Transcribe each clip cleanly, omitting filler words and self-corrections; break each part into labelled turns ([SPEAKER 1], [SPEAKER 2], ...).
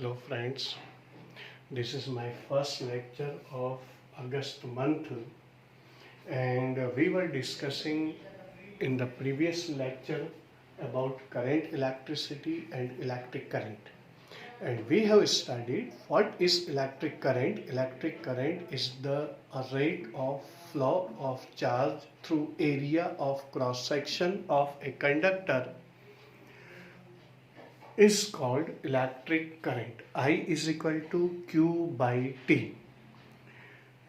[SPEAKER 1] Hello friends, this is my first lecture of August month and we were discussing in the previous lecture about current electricity and electric current, and we have studied what is electric current. Electric current is the rate of flow of charge through area of cross section of a conductor is called electric current. I is equal to Q by T.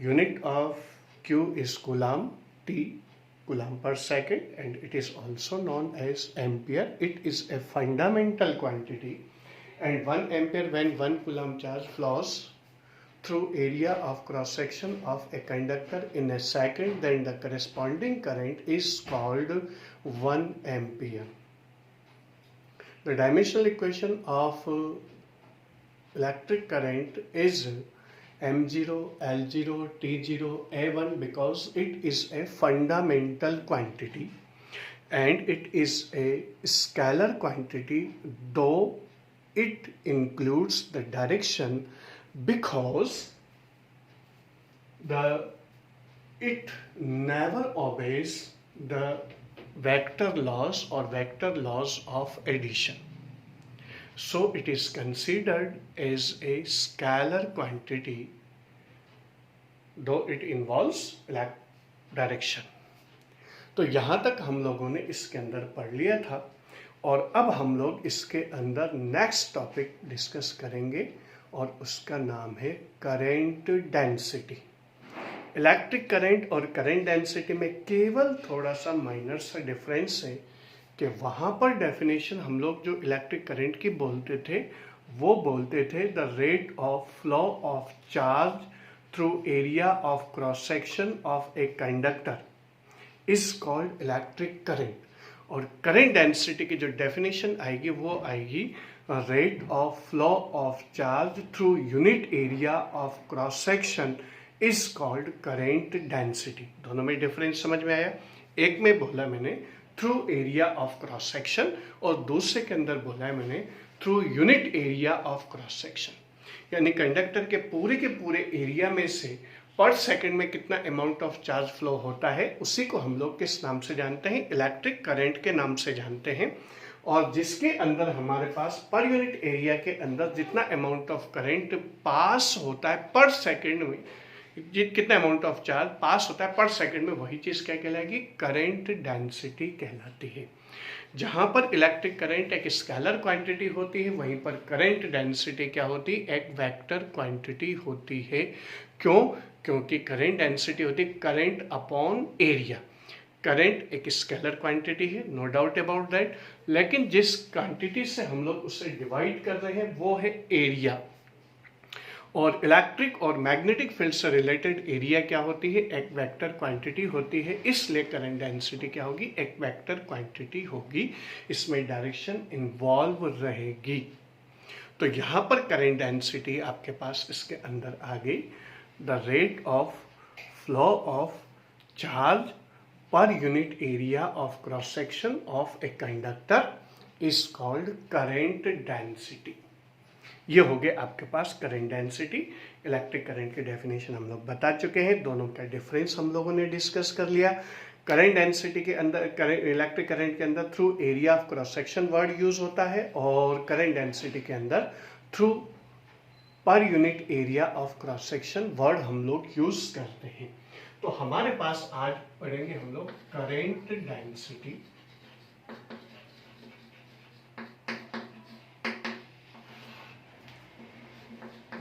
[SPEAKER 1] Unit of Q is Coulomb, T Coulomb per second, and it is also known as ampere. It is a fundamental quantity, and 1 ampere when 1 Coulomb charge flows through area of cross section of a conductor in a second, then the corresponding current is called 1 ampere. The dimensional equation of electric current is M0, L0, T0, A1 because it is a fundamental quantity and it is a scalar quantity, though it includes the direction because it never obeys the vector laws of addition. So it is considered as a scalar quantity, though it involves direction. तो यहाँ तक हम लोगों ने इसके अंदर पढ़ लिया था और अब हम लोग इसके अंदर नेक्स्ट टॉपिक डिस्कस करेंगे और उसका नाम है करेंट डेंसिटी. इलेक्ट्रिक करंट और करंट डेंसिटी में केवल थोड़ा सा माइनर सा डिफरेंस है कि वहाँ पर डेफिनेशन हम लोग जो इलेक्ट्रिक करंट की बोलते थे वो बोलते थे the rate of flow of charge through area of cross section of a conductor is called electric current. और करंट डेंसिटी की जो डेफिनेशन आएगी वो आएगी rate of flow of charge through unit area of cross section is called current density. दोनों में difference समझ में आया? एक में बोला मैंने through area of cross section और दूसरे के अंदर बोला है मैंने through unit area of cross section. यानी कंडक्टर के पूरे एरिया में से पर सेकंड में कितना अमाउंट ऑफ चार्ज फ्लो होता है उसी को हम लोग किस नाम से जानते हैं? इलेक्ट्रिक करंट के नाम से जानते हैं. और जिसके अंदर हमारे पास पर यूनिट एरिया के अंदर जितना अमाउंट ऑफ करंट पास होता है पर सेकंड में, कितना अमाउंट ऑफ चार्ज पास होता है पर सेकंड में, वही चीज क्या कहलाएगी? करंट डेंसिटी कहलाती है. जहां पर इलेक्ट्रिक करंट एक स्केलर क्वांटिटी होती है वहीं पर करंट डेंसिटी क्या होती है? एक वेक्टर क्वांटिटी होती है. क्यों? क्योंकि करंट डेंसिटी होती है करंट अपॉन एरिया. करंट एक स्केलर क्वांटिटी है, नो डाउट अबाउट दैट, लेकिन जिस क्वांटिटी से हम लोग उसे डिवाइड कर रहे हैं वो है एरिया. और इलेक्ट्रिक और मैग्नेटिक फील्ड से रिलेटेड एरिया क्या होती है? एक वेक्टर क्वांटिटी होती है. इसलिए करंट डेंसिटी क्या होगी? एक वेक्टर क्वांटिटी होगी. इसमें डायरेक्शन इन्वॉल्व रहेगी. तो यहाँ पर करंट डेंसिटी आपके पास इसके अंदर आ गई. The rate of flow of charge पर unit area of cross section of a conductor is called current density. ये हो गए आपके पास करंट डेंसिटी. इलेक्ट्रिक करंट की डेफिनेशन हम लोग बता चुके हैं, दोनों का डिफरेंस हम लोगों ने डिस्कस कर लिया. करंट डेंसिटी के अंदर इलेक्ट्रिक करंट के अंदर through area of cross section word use होता है और करंट डेंसिटी के अंदर through per unit area of cross section word हम लोग यूज करते हैं. तो हमारे पास आज पढ़ेंगे हम लोग current density.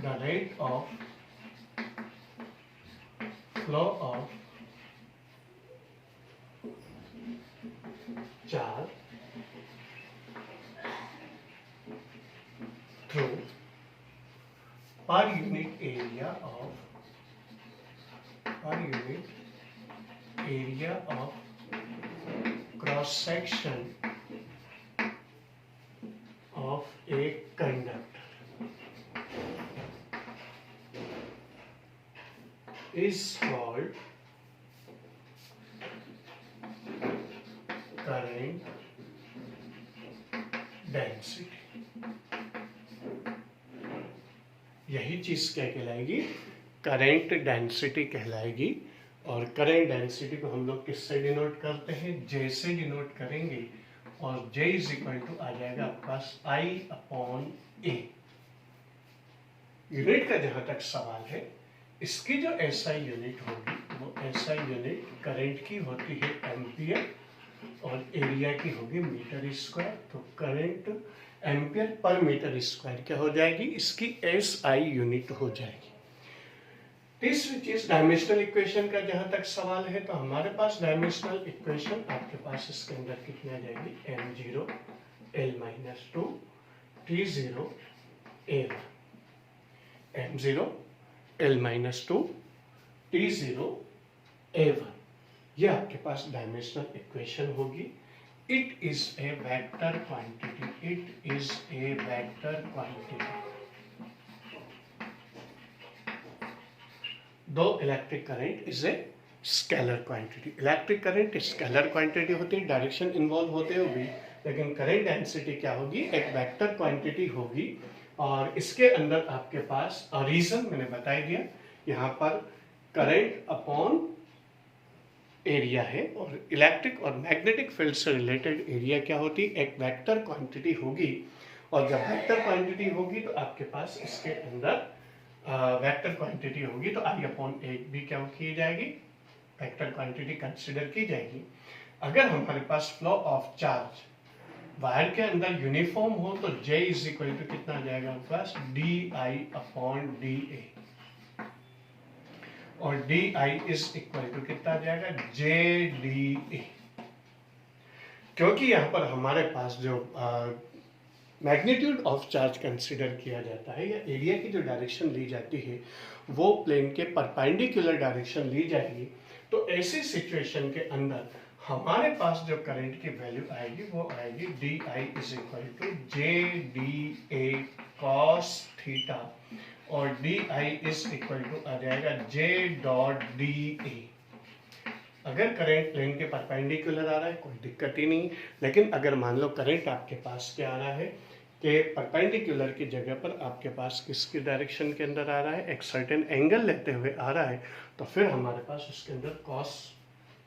[SPEAKER 1] The rate of flow of charge through per unit area of cross section of a conductor is called current density. यही चीज़ क्या कहलाएगी, करंट डेंसिटी कहलाएगी। और करंट डेंसिटी को हम लोग किससे डिनोट करते हैं, जे से डिनोट करेंगे, और J इज इक्वल टू आ जाएगा आपके पास I/A। यूनिट का जहां तक सवाल है, इसकी जो SI यूनिट होगी वो SI यूनिट करंट की होती है एम्पियर और एरिया की होगी मीटर स्क्वायर। तो current ampere per metre square क्या हो जाएगी, इसकी SI यूनिट हो जाएगी। तीसरी चीज डायमेंशनल इक्वेशन का जहां तक सवाल है, तो हमारे पास डायमेंशनल इक्वेशन आपके पास इसके अंदर कितनी आ जाएगी, m0 L-2 T0 A1, m0 L-2 T0 A1, ये आपके पास डायमेंशनल इक्वेशन होगी। It is a vector quantity, it is a vector quantity. Though electric current is a scalar quantity. Electric current scalar quantity होती है, direction involve होते हुए, लेकिन current density क्या होगी, एक वेक्टर क्वांटिटी होगी। और इसके अंदर आपके पास रीजन मैंने बता दिया, यहाँ पर करंट अपॉन एरिया है, और इलेक्ट्रिक और मैग्नेटिक फील्ड से रिलेटेड एरिया क्या होती है, एक वेक्टर क्वांटिटी होगी। और जब वेक्टर क्वांटिटी होगी तो आपके पास इसके अंदर वेक्टर क्वांटिटी होगी, तो I/A भी क्या की जाएगी, वेक्टर क्वांटिटी कंसिडर की जाएगी। अगर हमारे पास फ्लो ऑफ चार्ज वायर के अंदर यूनिफॉर्म हो तो J इज इक्वल टू कितना आ जाएगा हमारे पास, DI/dA, और DI इज इक्वल टू कितना आ जाएगा, JDA। क्योंकि यहाँ पर हमारे पास जो मैग्नीट्यूड ऑफ चार्ज कंसिडर किया जाता है, या एरिया की जो डायरेक्शन ली जाती है वो प्लेन के परपेंडिकुलर डायरेक्शन ली जाएगी, तो ऐसी सिचुएशन के अंदर हमारे पास जो करंट की वैल्यू आएगी वो आएगी DI is equal to JDA cos theta, और DI इज इक्वल टू आ जाएगा J.DA। अगर करंट प्लेन के परपेंडिकुलर आ रहा है कोई दिक्कत ही नहीं, लेकिन अगर मान लो करंट आपके पास क्या आ रहा है कि परपेंडिकुलर की जगह पर आपके पास किसकी डायरेक्शन के अंदर आ रहा है, एक सर्टेन एंगल लेते हुए आ रहा है, तो फिर हमारे पास उसके अंदर cos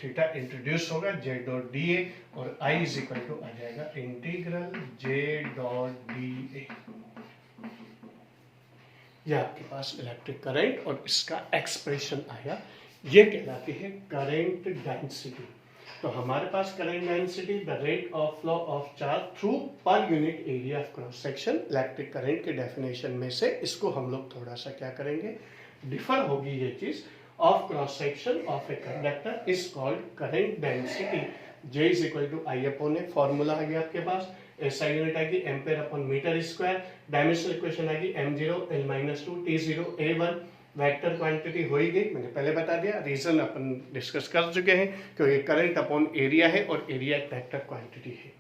[SPEAKER 1] थीटा इंट्रोड्यूस होगा, J.DA, और I इज इक्वल टू आ जाएगा इंटीग्रल J.DA। यह आपके पास इलेक्ट्रिक करंट और इसका एक्सप्रेशन आया, ये कहलाती है करंट डेंसिटी। तो हमारे पास current density the rate of flow of charge through per unit area of cross section, electric current के डेफिनेशन में से इसको हम लोग थोड़ा सा क्या करेंगे, डिफर होगी ये चीज, of cross section of a conductor is called current density. J is equal to I/A, formula आ गया आपके पास, SI यूनिट आएगी ampere upon metre square, dimensional equation आएगी m0 L-2 T0 A1, vector quantity हो ही गई, मैंने पहले बता दिया, रीजन अपन डिस्कस कर चुके हैं, क्योंकि करंट अपॉन एरिया है और एरिया एक वेक्टर क्वांटिटी है।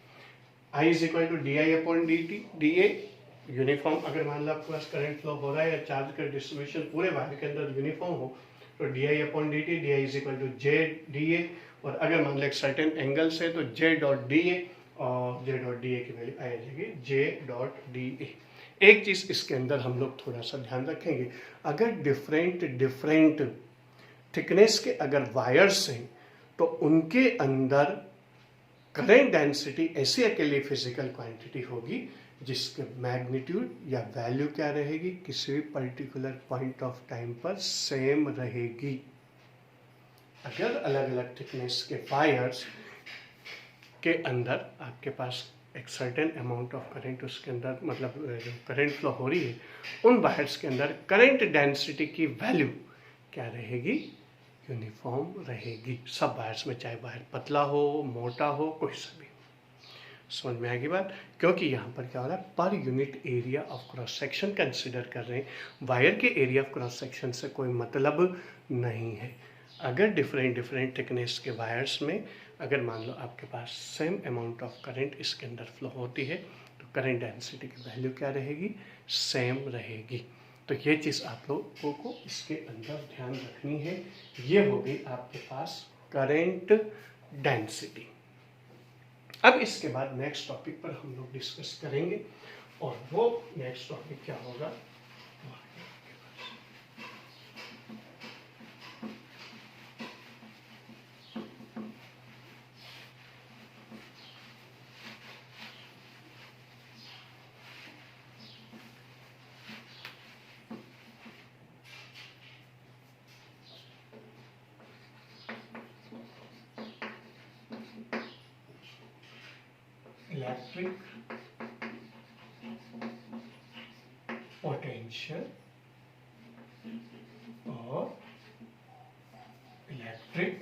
[SPEAKER 1] I is equal to DI/DA, uniform अगर मान लो आपके पास करंट फ्लो हो रहा है या चार्ज का डिस्ट्रीब्यूशन पूरे वायर के अंदर यूनिफॉर्म हो, तो DI/dt, DI is equal to JDA, और अगर मान लो एक सर्टेन एंगल से तो J.DA, और J.DA की वैल्यू आ जाएगी J.DA। एक चीज इसके अंदर हम लोग थोड़ा सा ध्यान रखेंगे, अगर डिफरेंट थिकनेस के अगर वायर्स हैं तो उनके अंदर करंट डेंसिटी ऐसी अकेली फिजिकल क्वांटिटी होगी जिसके मैग्नीट्यूड या वैल्यू क्या रहेगी, किसी भी पर्टिकुलर पॉइंट ऑफ टाइम पर सेम रहेगी। अगर अलग अलग थिकनेस के वायर्स के अंदर आपके पास एक सर्टेन अमाउंट ऑफ करंट उसके अंदर मतलब जो करंट फ्लो हो रही है, उन वायर्स के अंदर करंट डेंसिटी की वैल्यू क्या रहेगी, यूनिफॉर्म रहेगी सब वायर्स में, चाहे वायर पतला हो मोटा हो कोई सा भी। समझ में आएगी बात, क्योंकि यहाँ पर क्या हो रहा है, पर unit area of cross section consider कर रहे हैं, वायर के एरिया ऑफ क्रॉस सेक्शन से कोई मतलब नहीं है। अगर डिफरेंट थिकनेस के वायर्स में अगर मान लो आपके पास सेम अमाउंट ऑफ करंट इसके अंदर फ्लो होती है, तो करंट डेंसिटी की वैल्यू क्या रहेगी, सेम रहेगी। तो ये चीज़ आप लोगों को इसके अंदर ध्यान रखनी है। ये हो गई आपके पास करंट डेंसिटी। अब इसके बाद नेक्स्ट टॉपिक पर हम लोग डिस्कस करेंगे, और वो नेक्स्ट टॉपिक क्या होगा, इलेक्ट्रिक पोटेंशियल और इलेक्ट्रिक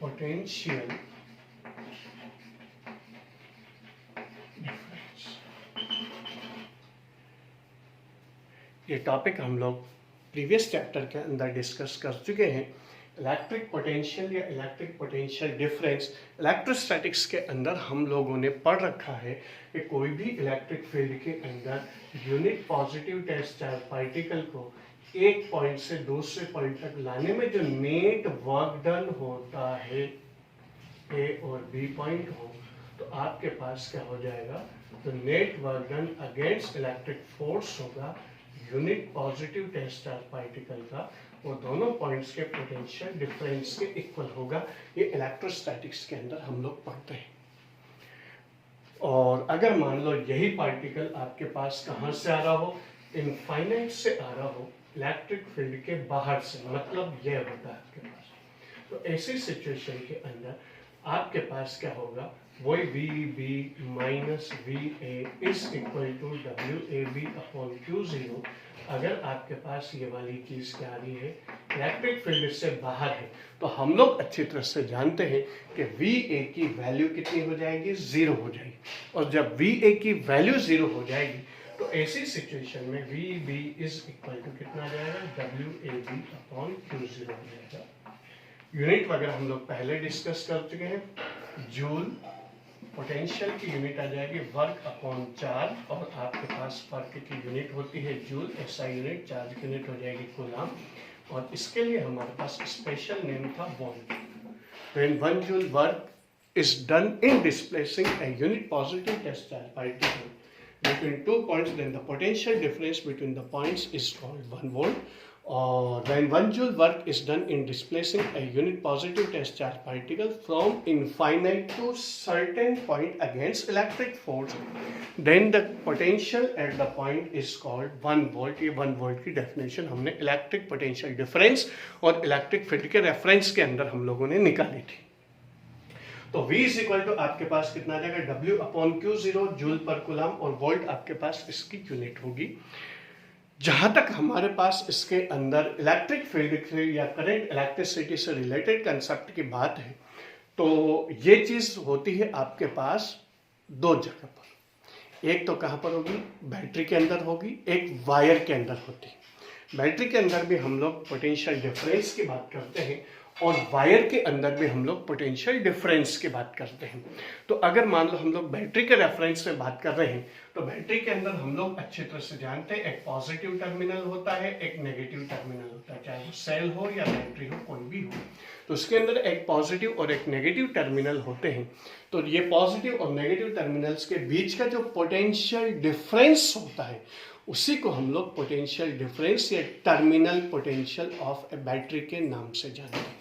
[SPEAKER 1] पोटेंशियल डिफरेंस। ये टॉपिक हम लोग प्रीवियस चैप्टर के अंदर डिस्कस कर चुके हैं। इलेक्ट्रिक पोटेंशियल या इलेक्ट्रिक पोटेंशियल डिफरेंस इलेक्ट्रोस्टैटिक्स के अंदर हम लोगों ने पढ़ रखा है कि कोई भी इलेक्ट्रिक फील्ड के अंदर unit positive test charge particle को एक पॉइंट से दूसरे पॉइंट तक लाने में जो नेट वर्क डन होता है ए और बी पॉइंट हो, तो आपके पास क्या हो जाएगा, तो net work done against electric force होगा unit positive test charge particle का, वो दोनों पॉइंट्स के पोटेंशियल डिफरेंस के इक्वल होगा। ये इलेक्ट्रोस्टैटिक्स के अंदर हम लोग पढ़ते हैं। और अगर मान लो यही पार्टिकल आपके पास कहाँ से आ रहा हो, इनफाइनाइट से आ रहा हो, इलेक्ट्रिक फील्ड के बाहर से, मतलब यह होता है आपके पास, तो ऐसी सिचुएशन के अंदर आपके पास क्या होगा, वही V B minus V A is equal to W A B upon Q zero. अगर आपके पास ये वाली चीज क्या आ रही है, इलेक्ट्रिक फील्ड से बाहर है, तो हम लोग अच्छी तरह से जानते हैं कि वी ए की वैल्यू कितनी हो जाएगी, जीरो हो जाएगी। और जब वी ए की वैल्यू जीरो हो जाएगी तो ऐसी सिचुएशन में V B is equal to कितना आ जाएगा, W A B upon Q zero हो जाएगा। यूनिट वगैरह हम लोग पहले डिस्कस कर चुके हैं। जूल पोटेंशियल की यूनिट आ जाएगी वर्क अपॉन चार्ज, और आपके पास वर्क की यूनिट होती है जूल, एसआई यूनिट, चार्ज की यूनिट हो जाएगी कूलम, और इसके लिए हमारे पास स्पेशल नेम था volt. When 1 joule work is done in displacing a unit positive test charge particle between 2 points, then the potential difference between the points is called 1 volt. Or when 1 joule work is done in displacing a unit positive test charge particle from infinite to certain point against electric force, then the potential at the point is called 1 volt. ये 1 volt की definition हमने electric potential difference और electric field के reference के अंदर हम लोगों ने निकाली थी। तो V इज इक्वल टू आपके पास कितना आ जाएगा, W upon Q zero, joule पर कूलम, और वोल्ट आपके पास इसकी यूनिट होगी। जहां तक हमारे पास इसके अंदर इलेक्ट्रिक फील्ड से या करंट इलेक्ट्रिसिटी से रिलेटेड कंसेप्ट की बात है, तो ये चीज होती है आपके पास दो जगह पर। एक तो कहां पर होगी, बैटरी के अंदर होगी, एक वायर के अंदर होती है। बैटरी के अंदर भी हम लोग पोटेंशियल डिफरेंस की बात करते हैं, और वायर के अंदर भी हम लोग पोटेंशियल डिफरेंस की बात करते हैं। तो अगर मान लो हम लोग बैटरी के रेफरेंस में बात कर रहे हैं, तो बैटरी के अंदर हम लोग अच्छी तरह से जानते हैं एक पॉजिटिव टर्मिनल होता है, एक नेगेटिव टर्मिनल होता है, चाहे वो सेल हो या बैटरी हो, कोई भी हो। तो उसके अंदर एक पॉजिटिव और एक नेगेटिव टर्मिनल होते हैं। तो ये पॉजिटिव और नेगेटिव टर्मिनल्स के बीच का जो पोटेंशियल डिफरेंस होता है, उसी को हम लोग पोटेंशियल डिफरेंस या terminal potential of A battery के नाम से जानते हैं।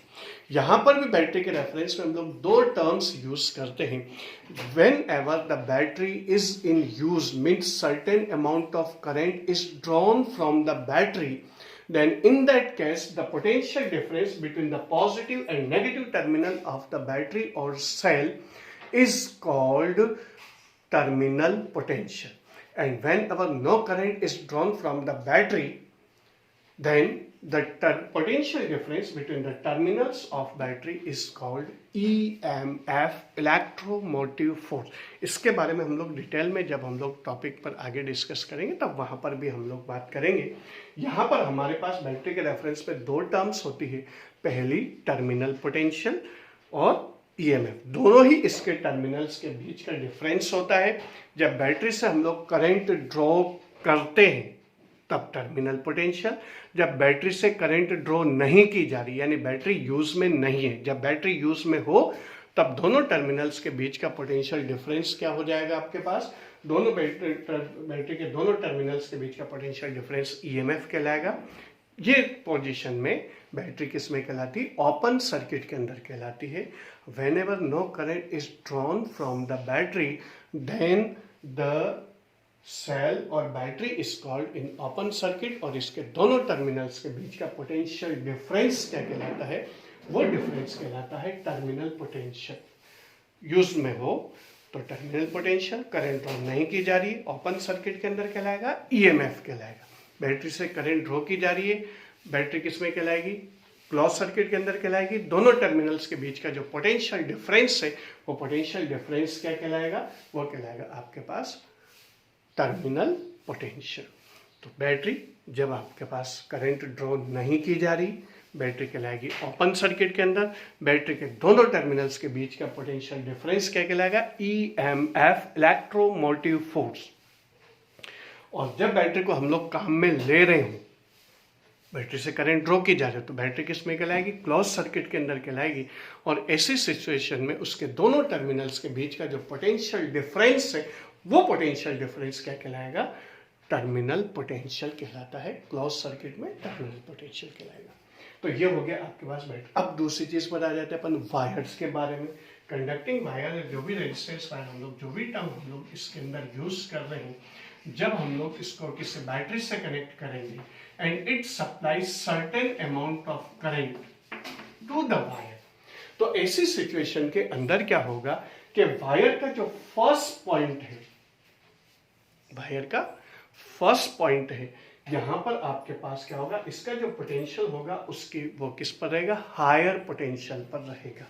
[SPEAKER 1] यहां पर भी बैटरी के रेफरेंस में हम लोग दो टर्म्स यूज करते हैं। When ever the battery is in use means certain amount of current is drawn from the battery, then in that case the potential difference between the positive and negative terminal of the battery or cell is called terminal potential. And whenever no current is drawn from the battery, then the potential difference between the terminals of battery is called EMF, electromotive force. इसके बारे में हम लोग detail में जब हम लोग topic पर आगे डिस्कस करेंगे तब वहां पर भी हम लोग बात करेंगे। यहाँ पर हमारे पास बैटरी के रेफरेंस पे दो टर्म्स होती है, पहली टर्मिनल पोटेंशियल और EMF, दोनों ही इसके टर्मिनल्स के बीच का डिफरेंस होता है। जब बैटरी से हम लोग करंट ड्रॉ करते हैं तब टर्मिनल पोटेंशियल, जब बैटरी से करंट ड्रॉ नहीं की जा रही यानी बैटरी यूज में नहीं है, जब बैटरी यूज में हो तब दोनों टर्मिनल्स के बीच का पोटेंशियल डिफरेंस क्या हो जाएगा आपके पास, दोनों बैटरी के दोनों टर्मिनल्स के बीच का पोटेंशियल डिफरेंस EMF कहलाएगा। ये पोजीशन में बैटरी किस में कहलाती है, ओपन सर्किट के अंदर कहलाती है। Whenever no current is drawn from the battery then the cell और battery is called in open circuit, और इसके दोनों टर्मिनल्स के बीच का पोटेंशियल डिफरेंस क्या कहलाता है, वो डिफरेंस कहलाता है टर्मिनल पोटेंशियल। यूज में हो तो टर्मिनल पोटेंशियल, करंट ड्रॉ नहीं की जा रही है, ओपन सर्किट के अंदर कहलाएगा ईएमएफ कहलाएगा। बैटरी से करंट ड्रॉ की जा रही है, बैटरी किस में कहलाएगी, क्लोज सर्किट के अंदर कहलाएगी। दोनों टर्मिनल्स के बीच का जो पोटेंशियल डिफरेंस है वो पोटेंशियल डिफरेंस क्या कहलाएगा, वो कहलाएगा आपके पास टर्मिनल पोटेंशियल। तो बैटरी जब आपके पास करंट ड्रॉ नहीं की जा रही, बैटरी कहलाएगी ओपन सर्किट के अंदर, बैटरी के दोनों टर्मिनल्स के बीच का पोटेंशियल डिफरेंस क्या कहलाएगा, ईएमएफ, इलेक्ट्रोमोटिव फोर्स। और जब बैटरी को हम लोग काम में ले रहे हो, बैटरी से करंट ड्रॉ की जा रही है, तो बैटरी किस में कहलाएगी, क्लोज सर्किट के अंदर कहलाएगी। और ऐसी सिचुएशन में उसके दोनों टर्मिनल्स के बीच का जो पोटेंशियल डिफरेंस है वो पोटेंशियल डिफरेंस क्या कहलाएगा, टर्मिनल पोटेंशियल कहलाता है। क्लोज सर्किट में टर्मिनल पोटेंशियल कहलाएगा। तो ये हो गया आपके पास बैटरी। अब दूसरी चीज पर आ जाते हैं अपन वायर्स के बारे में। कंडक्टिंग वायर, जो भी रेजिस्टेंस वायर हम लोग, जो भी टर्म हम लोग इसके अंदर यूज कर रहे हैं, जब हम लोग इसको किसी बैटरी से कनेक्ट करेंगे and it supply certain amount of current to the wire, तो ऐसी सिचुएशन के अंदर क्या होगा कि वायर का जो फर्स्ट पॉइंट है, वायर का फर्स्ट पॉइंट है, यहां पर आपके पास क्या होगा, इसका जो पोटेंशियल होगा उसकी वो किस पर रहेगा, हायर पोटेंशियल पर रहेगा।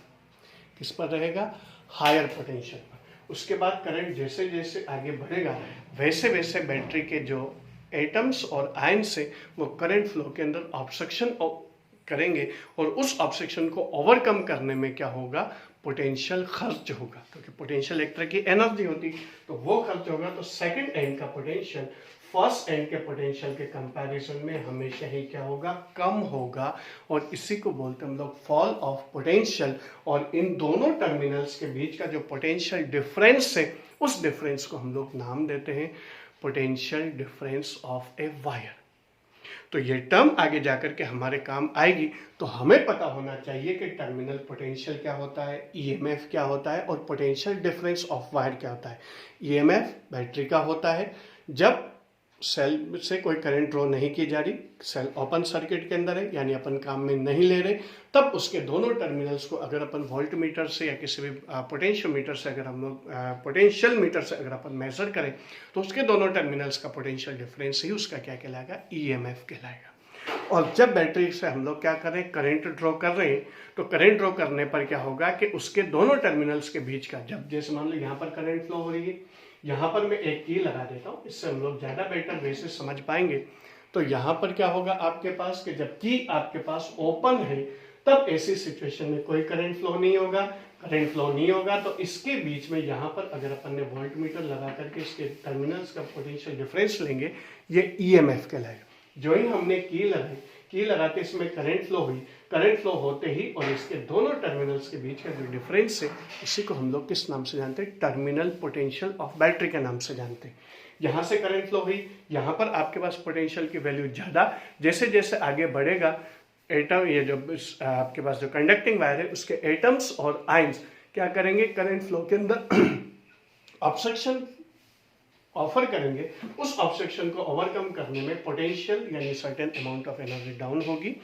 [SPEAKER 1] किस पर रहेगा, हायर पोटेंशियल पर। उसके बाद करंट जैसे जैसे आगे बढ़ेगा वैसे वैसे बैटरी के जो एटम्स और आयन से वो करंट फ्लो के अंदर ऑब्स्ट्रक्शन करेंगे, और उस ऑब्स्ट्रक्शन को ओवरकम करने में क्या होगा, पोटेंशियल खर्च होगा, क्योंकि पोटेंशियल एक तरह की एनर्जी होती, तो वो खर्च होगा। तो सेकंड एंड का पोटेंशियल फर्स्ट एंड के पोटेंशियल के कंपैरिजन में हमेशा ही क्या होगा, कम होगा, और इसी को बोलते हैं हम लोग फॉल ऑफ पोटेंशियल। और इन दोनों टर्मिनल्स के बीच का जो पोटेंशियल डिफरेंस है, उस डिफरेंस को हम लोग नाम देते हैं potential difference of a wire. तो ये टर्म आगे जाकर के हमारे काम आएगी, तो हमें पता होना चाहिए कि टर्मिनल पोटेंशियल क्या होता है, ईएमएफ क्या होता है, और पोटेंशियल डिफरेंस ऑफ वायर क्या होता है। ईएमएफ बैटरी का होता है, जब सेल से कोई करंट ड्रॉ नहीं की जा रही, सेल ओपन सर्किट के अंदर है, यानी अपन काम में नहीं ले रहे, तब उसके दोनों टर्मिनल्स को अगर अपन वोल्ट मीटर से या किसी भी पोटेंशियल मीटर से अगर हम लोग पोटेंशियल मीटर से अगर अपन मेजर करें, तो उसके दोनों टर्मिनल्स का पोटेंशियल डिफरेंस ही उसका क्या कहलाएगा, ईएमएफ कहलाएगा। और जब बैटरी से हम लोग क्या कर रहे हैं, करंट ड्रॉ कर रहे हैं, तो करंट ड्रॉ करने पर क्या होगा कि उसके दोनों टर्मिनल्स के बीच का, जब जैसे मान लो यहाँ पर करंट फ्लो हो रही है, यहाँ पर मैं एक की लगा देता हूँ, इससे हम लोग ज़्यादा बेटर वे से समझ पाएंगे। तो यहाँ पर क्या होगा आपके पास कि जब की आपके पास ओपन है, तब ऐसी सिचुएशन में कोई करंट फ्लो नहीं होगा। करंट फ्लो नहीं होगा तो इसके बीच में यहाँ पर अगर अपन ने वोल्ट मीटर लगा करके इसके टर्मिनल्स का पोटेंशियल डिफरेंस लेंगे, ये ईएमएफ कहलाएगा। जो ही हमने की लगाते इसमें करंट फ्लो हुई, करंट फ्लो होते ही और इसके दोनों टर्मिनल्स के बीच का जो डिफरेंस है, इसी को हम लोग किस नाम से जानते हैं, टर्मिनल पोटेंशियल ऑफ बैटरी के नाम से जानते हैं। यहाँ से करंट फ्लो हुई, यहाँ पर आपके पास पोटेंशियल की वैल्यू ज़्यादा, जैसे जैसे आगे बढ़ेगा एटम, ये जो आपके पास जो कंडक्टिंग वायर है उसके एटम्स और आयंस क्या करेंगे, करंट फ्लो के अंदर ऑब्स्ट्रक्शन ऑफर करेंगे, उस ऑब्स्ट्रक्शन को ओवरकम करने में पोटेंशियल यानी certain amount of energy down होगी,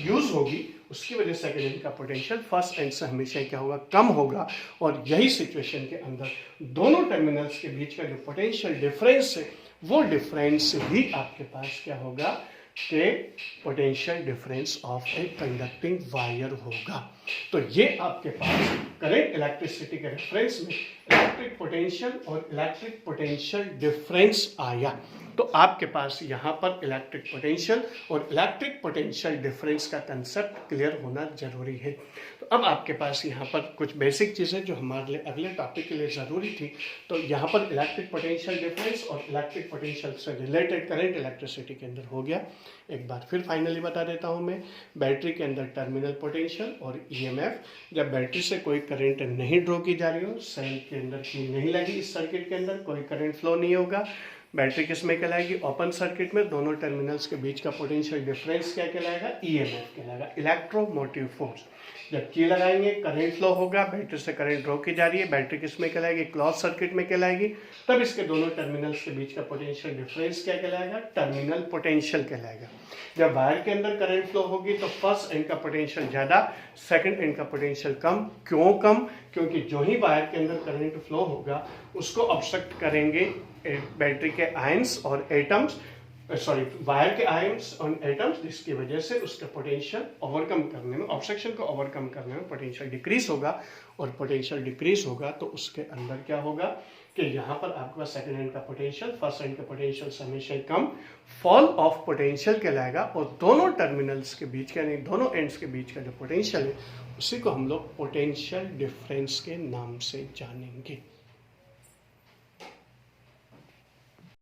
[SPEAKER 1] यूज होगी, उसकी वजह से सेकेंड एंड का पोटेंशियल फर्स्ट एंड से हमेशा क्या होगा, कम होगा। और यही सिचुएशन के अंदर दोनों टर्मिनल्स के बीच का जो पोटेंशियल डिफरेंस है, वो डिफरेंस भी आपके पास क्या होगा कि potential difference of a conducting wire होगा। तो ये आपके पास करंट इलेक्ट्रिसिटी के रेफरेंस में इलेक्ट्रिक पोटेंशियल और इलेक्ट्रिक पोटेंशियल डिफरेंस आया। तो आपके पास यहाँ पर इलेक्ट्रिक पोटेंशियल और इलेक्ट्रिक पोटेंशियल डिफरेंस का कंसेप्ट क्लियर होना जरूरी है। तो अब आपके पास यहाँ पर कुछ बेसिक चीज़ें जो हमारे लिए अगले टॉपिक के लिए ज़रूरी थी, तो यहाँ पर इलेक्ट्रिक पोटेंशियल डिफरेंस और इलेक्ट्रिक पोटेंशियल से रिलेटेड करंट इलेक्ट्रिसिटी के अंदर हो गया। एक बार फिर फाइनली बता देता हूँ मैं, बैटरी के अंदर टर्मिनल पोटेंशियल और ईएमएफ, जब बैटरी से कोई करंट नहीं ड्रॉ की जा रही हो, सेल के अंदर की नहीं लगी, इस सर्किट के अंदर कोई करंट फ्लो नहीं होगा, बैटरी किस में कहलाएगी, ओपन सर्किट में, दोनों टर्मिनल्स के बीच का पोटेंशियल डिफरेंस क्या कहलाएगा, ईएमएफ कहलाएगा, इलेक्ट्रोमोटिव फोर्स। जब की लगाएंगे करंट फ्लो होगा, बैटरी से करंट ड्रॉ की जा रही है, बैटरी किस में कहलाएगी, क्लोज सर्किट में कहलाएगी। तब इसके दोनों टर्मिनल्स के बीच का पोटेंशियल डिफरेंस क्या कहलाएगा, टर्मिनल पोटेंशियल कहलाएगा। जब वायर के अंदर करंट फ्लो होगी तो फर्स्ट एंड का पोटेंशियल ज़्यादा, सेकंड एंड का पोटेंशियल कम। क्यों कम, क्योंकि जो ही वायर के अंदर करंट फ्लो होगा उसको ऑब्स्ट्रक्ट करेंगे बैटरी के आयंस और एटम्स, वायर के आयंस और एटम्स, जिसकी वजह से उसका पोटेंशियल ओवरकम करने में, ऑब्स्ट्रक्शन को ओवरकम करने में पोटेंशियल डिक्रीज होगा। और पोटेंशियल डिक्रीज होगा तो उसके अंदर क्या होगा कि यहाँ पर आपके पास सेकंड एंड का पोटेंशियल फर्स्ट एंड का पोटेंशियल से हमेशा कम, फॉल ऑफ पोटेंशियल कहलाएगा। और दोनों टर्मिनल्स के बीच का, यानी दोनों एंड्स के बीच का जो पोटेंशियल है उसी को हम लोग पोटेंशियल डिफरेंस के नाम से जानेंगे।